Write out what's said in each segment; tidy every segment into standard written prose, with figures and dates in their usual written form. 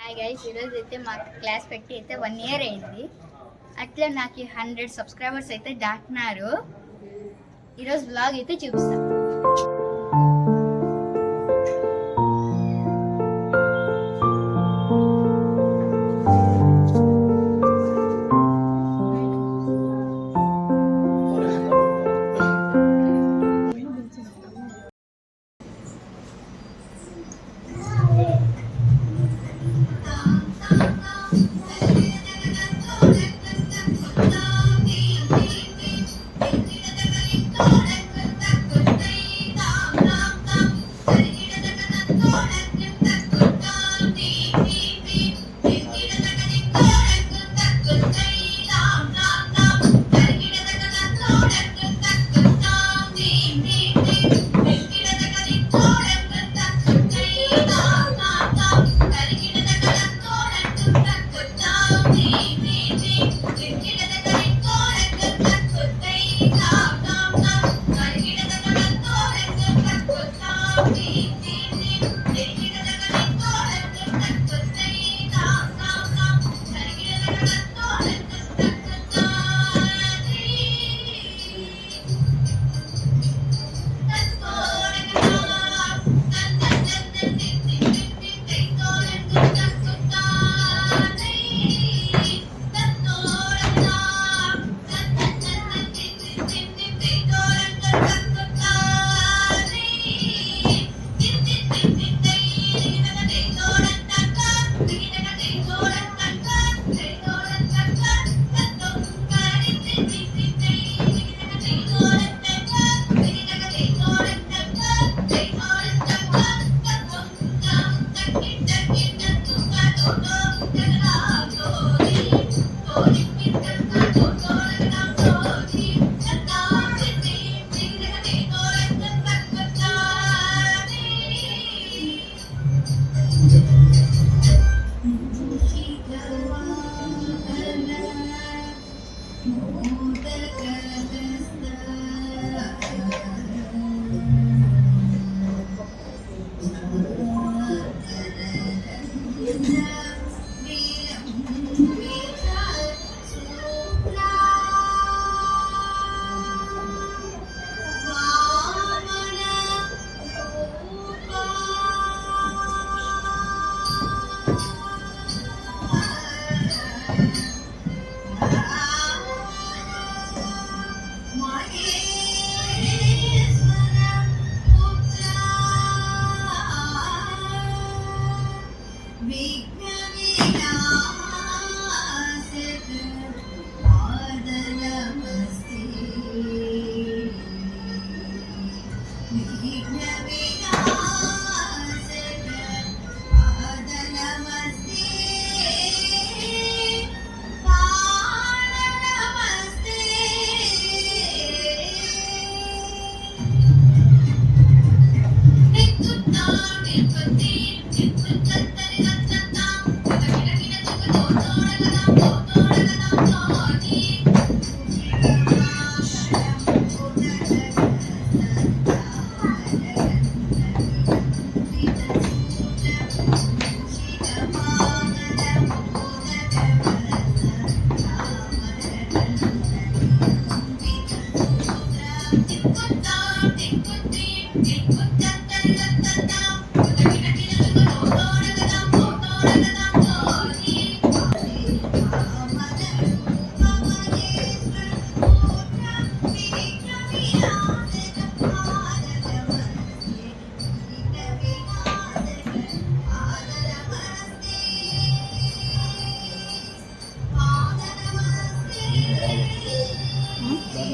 Hi guys, ఈరోజు అయితే మాకు క్లాస్ పెట్టి అయితే 1 ఇయర్ అయింది. అట్లా నాకు 100 సబ్స్క్రైబర్స్ అయితే దాటినారు. ఈరోజు బ్లాగ్ అయితే చూపిస్తాను.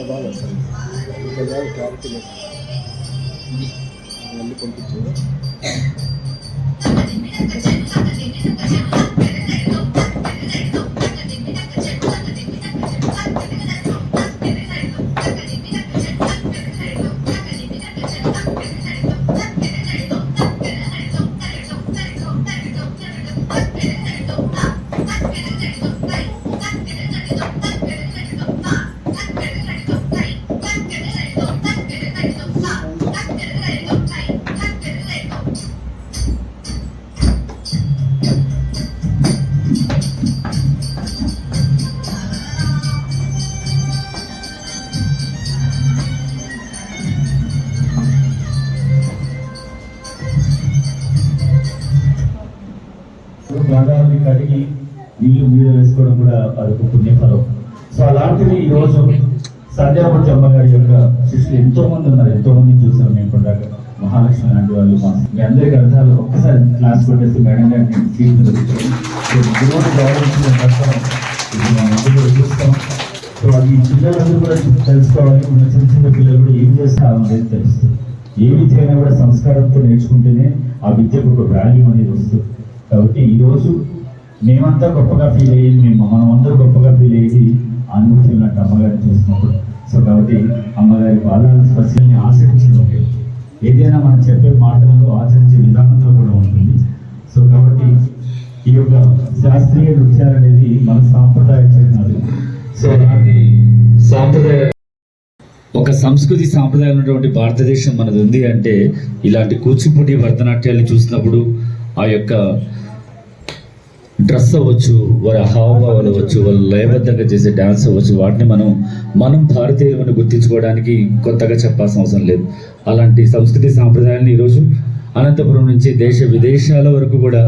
బాగా వస్తుంది క్లారిటీ లేదు మళ్ళీ పంపించు. భాగాన్ని కడిగి నీళ్లు మీద వేసుకోవడం కూడా అదొక పుణ్యఫలం. సో అలాంటిది ఈరోజు సంధ్యామూర్తి అమ్మగారి యొక్క శిష్యులు ఎంతో మంది ఉన్నారు, ఎంతో మంది చూసాం మేము కూడా. మహాలక్ష్మి లాంటి వాళ్ళు మీ అందరికి అర్థాలు ఒక్కసారి క్లాస్ కొట్టేసి మేడం గారిని సీట్లు చూస్తాం. సో అది పిల్లలందరూ కూడా తెలుసుకోవాలి. మన చిన్న చిన్న పిల్లలు కూడా ఏం చేస్తారు అనేది తెలుస్తుంది. ఏ విద్య అయినా కూడా సంస్కారంతో నేర్చుకుంటేనే ఆ విద్యకు ఒక వాల్యూ అనేది వస్తుంది. కాబట్టి ఈరోజు మేమంతా గొప్పగా ఫీల్ అయ్యేది, మనమందరూ గొప్పగా ఫీల్ అయ్యేది అనుభూతి లాంటి అమ్మగారిని చూసినప్పుడు. సో కాబట్టి అమ్మగారి పాదాల స్పర్శల్ని ఆచరించడం లేదు, ఏదైనా మనం చెప్పే మాటలలో ఆచరించే విధానంలో కూడా ఉంటుంది. సో కాబట్టి ఈ యొక్క శాస్త్రీయ నృత్యాలు అనేది మన సాంప్రదాయ చిహ్నాలు. సో అలాంటి సాంప్రదాయ ఒక సంస్కృతి సాంప్రదాయం ఉన్నటువంటి భారతదేశం మనది ఉంది అంటే ఇలాంటి కూచిపూడి భరతనాట్యాలు చూసినప్పుడు ఆ యొక్క డ్రెస్ అవ్వచ్చు, వారి హావభావాలు అవ్వచ్చు, వాళ్ళు లయబద్ధంగా చేసే డ్యాన్స్ అవ్వచ్చు, వాటిని మనం భారతీయులను గుర్తించుకోవడానికి కొత్తగా చెప్పాల్సిన అవసరం లేదు. అలాంటి సంస్కృతి సాంప్రదాయాలను ఈరోజు అనంతపురం నుంచి దేశ విదేశాల వరకు కూడా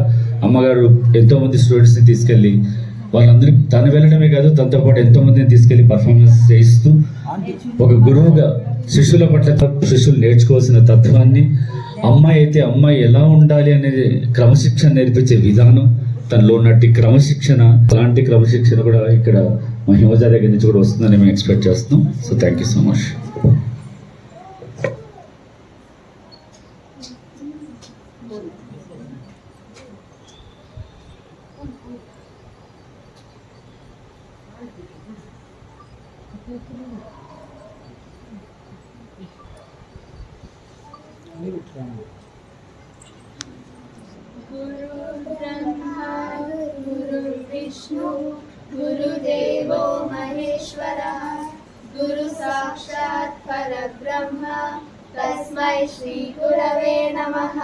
అమ్మగారు ఎంతోమంది స్టూడెంట్స్ని తీసుకెళ్ళి వాళ్ళందరూ తను వెళ్ళడమే కాదు, తనతో పాటు ఎంతోమందిని తీసుకెళ్ళి పర్ఫార్మెన్స్ చేయిస్తూ ఒక గురువుగా శిష్యుల పట్ల శిష్యులు నేర్చుకోవాల్సిన తత్వాన్ని, అమ్మాయి అయితే అమ్మాయి ఎలా ఉండాలి అనేది క్రమశిక్షణ నేర్పించే విధానం, తనలో ఉన్నట్టు క్రమశిక్షణ, అలాంటి క్రమశిక్షణ కూడా ఇక్కడ మా హిమజ దగ్గర నుంచి కూడా వస్తుందని మేము ఎక్స్పెక్ట్ చేస్తున్నాం. So thank you so much. गुरु ब्रह्मा गुरु विष्णु गुरुदेवो महेश्वरः गुरु साक्षात् परब्रह्म तस्मै श्री गुरवे नमः.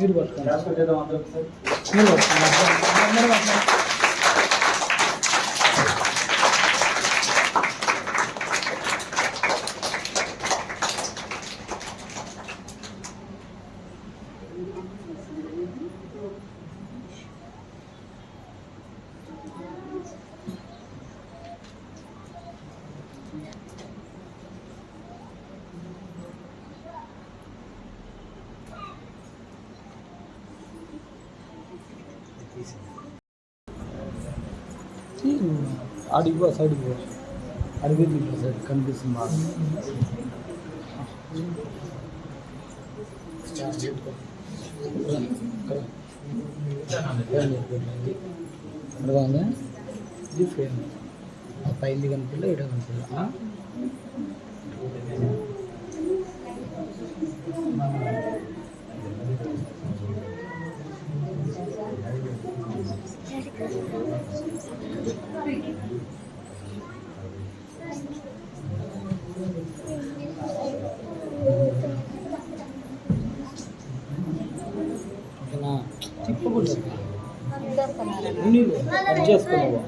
మీరు పట్టుకోండి. ఆడికి సైడ్కి పో, అడిగి సైడ్ కనిపిస్తుంది బాగా. అర్థమైందా? ఇది ఫ్రేమ్ పైంది కనిపిల్ల, ఇడ కనిపిల్ల. తిప్పకూడదు, కట్ చేసుకున్నావా?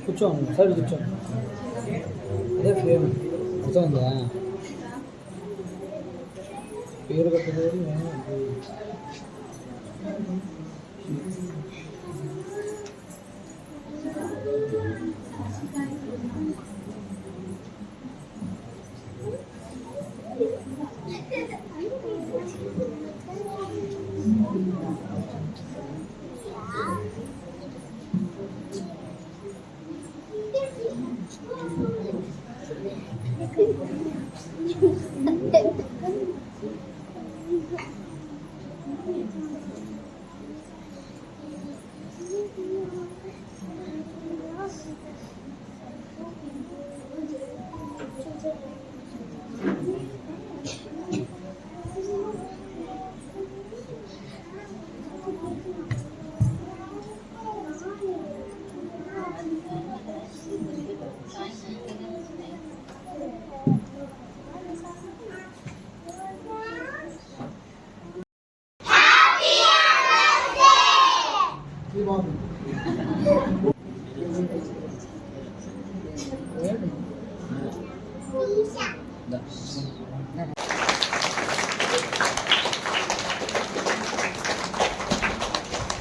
కూర్చోండి, సైడ్ కూర్చోండి. అదే ఫ్రేమ్ అర్థమైందా? పేరు కట్టలేదు.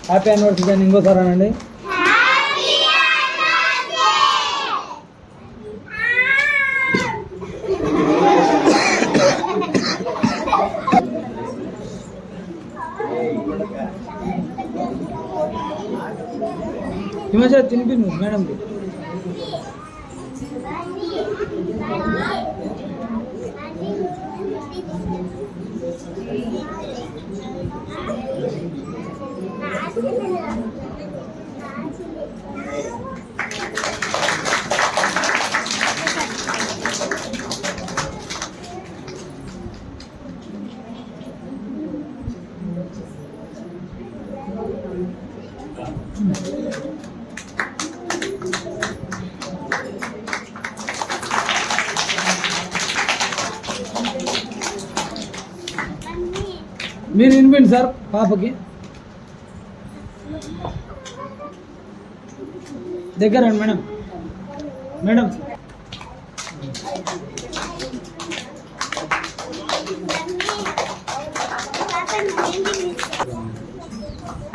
హ్యాపీ యానివర్సరీ అని ఇంకోసారి అనండి. ఈ మధ్య తినిపి మేడం మీరు వినిపిండి సార్ పాపకి దగ్గర మేడం మేడం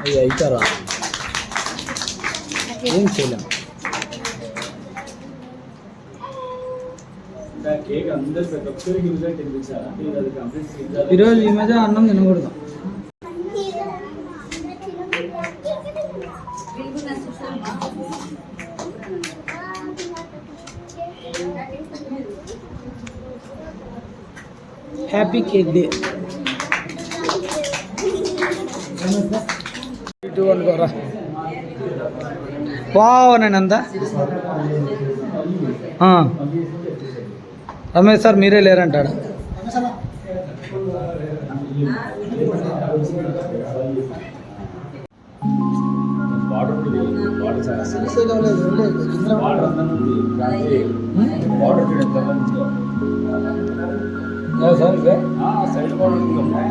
అయ్యి అవుతారా ఏం చేయలేం. ఈరోజు ఈ మధ్య అన్నం తినకూడదు. Happy cake day. బావనంతా రమేష్ సార్ మీరే లేరంటాడు.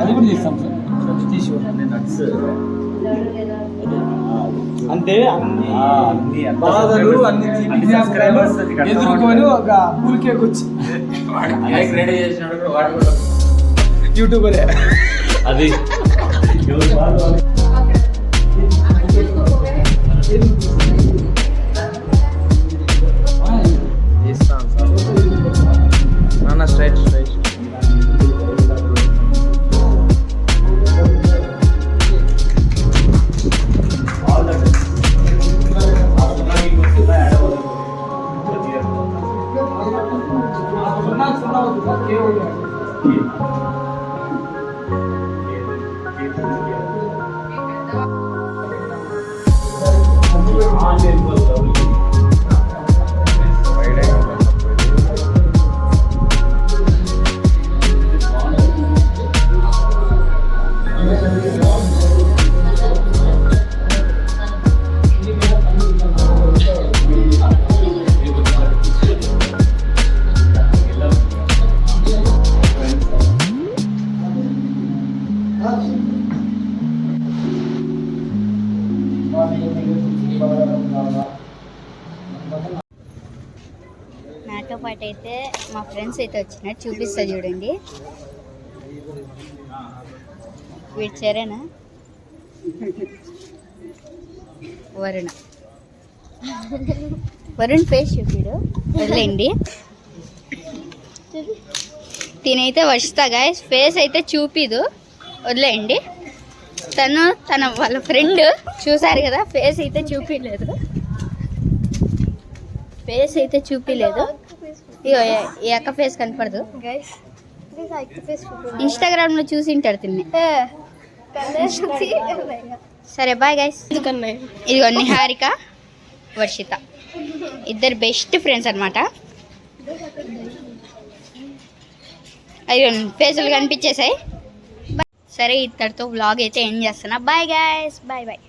అది కూడా తీస్తాం సార్ తీసి అంటే అన్ని బాధలు అన్ని ఎదుర్కొని ఒక పూల్ కేక్ వచ్చి యూట్యూబరే అది స్ట్రైట్ స్ట్రైట్ నాతో పాటు అయితే మా ఫ్రెండ్స్ అయితే వచ్చినారు, చూపిస్తా చూడండి. వీడు చరణ్, వరుణ్ ఫేస్ చూపిడు వదిలేండి. తినైతే వస్తా గాయస్, ఫేస్ అయితే చూపిదు వదిలేయండి. తన వాళ్ళ ఫ్రెండ్ చూసారు కదా, ఫేస్ అయితే చూపించలేదు. ఇగో ఈ అక్క ఫేస్ కనపడదు. ఇన్స్టాగ్రామ్ లో చూసింటారు తిన్ని. సరే బాయ్ గైస్. ఇదిగో నిహారిక, వర్షిత ఇద్దరు బెస్ట్ ఫ్రెండ్స్ అనమాట. అయ్యో ఫేసులు కనిపించేసాయి. సరే ఇద్దరితో వ్లాగ్ అయితే ఎండ్ చేస్తున్నా. Bye guys, bye bye.